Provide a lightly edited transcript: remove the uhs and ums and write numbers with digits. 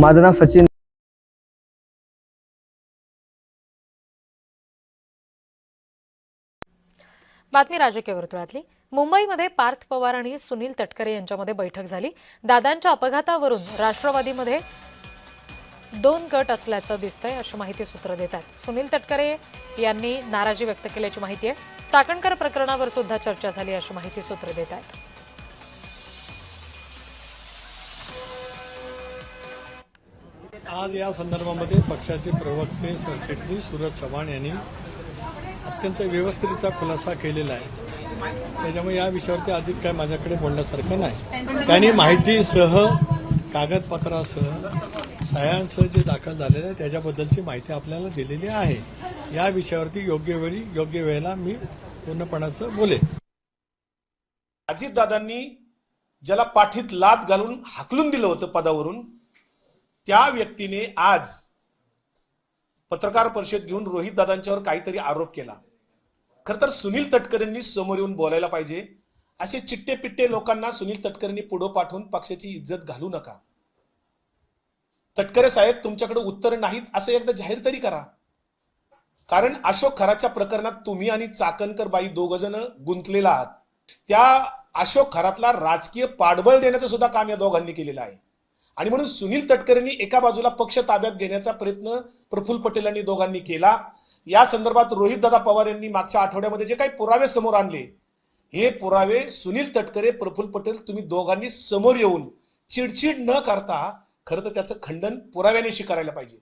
माझं नाव सचिन. बातमी राजकीय वर्तुळातली. मुंबईमध्ये पार्थ पवार आणि सुनील तटकरे यांच्यामध्ये बैठक झाली. दादांच्या अपघातावरून राष्ट्रवादीमध्ये दोन गट असल्याचं दिसतंय अशी माहिती सूत्र देत आहेत. सुनील तटकरे यांनी नाराजी व्यक्त केल्याची माहिती आहे. चाकणकर प्रकरणावर सुद्धा चर्चा झाली अशी माहिती सूत्र देत आहेत. आज या संदर्भामध्ये पक्षाचे प्रवक्ते सरचिटणीस सूरज चव्हाण यांनी अत्यंत व्यवस्थितरित्या खुलासा केलेला आहे. त्याच्यामुळे या विषयावरती अधिक काय माझ्याकडे बोलण्यासारखं नाही. त्यांनी माहितीसह कागदपत्रासह सह्यांसह जे दाखल झालेलं आहे त्याच्याबद्दलची माहिती आपल्याला दिलेली आहे. या विषयावरती योग्य वेळी योग्य वेळेला मी पूर्णपणाचं बोलेन. अजितदादांनी ज्याला पाठीत लाथ घालून हाकलून दिलं होतं पदावरून, त्या व्यक्तीने आज पत्रकार परिषद घेऊन रोहित दादांच्यावर काहीतरी आरोप केला. खरं तर सुनील तटकरेंनी समोर येऊन बोलायला पाहिजे. असे चिट्टे पिट्टे लोकांना सुनील तटकरेंनी पुढं पाठवून पक्षाची इज्जत घालू नका. तटकरे साहेब, तुमच्याकडे उत्तर नाहीत असं एकदा जाहीर तरी करा. कारण अशोक खराच्या प्रकरणात तुम्ही आणि चाकणकर बाई दोघ जण गुंतलेला आहात. त्या अशोक खरातला राजकीय पाठबळ देण्याचं सुद्धा काम या दोघांनी केलेलं आहे. आणि म्हणून सुनील तटकरेंनी एका बाजूला पक्ष ताब्यात घेण्याचा प्रयत्न प्रफुल्ल पटेल यांनी दोघांनी केला. या संदर्भात रोहितदादा पवार यांनी मागच्या आठवड्यामध्ये जे काही पुरावे समोर आणले, हे पुरावे सुनील तटकरे, प्रफुल्ल पटेल तुम्ही दोघांनी समोर येऊन चिडचिड न करता खरं तर त्याचं खंडन पुराव्यानेशी करायला पाहिजे.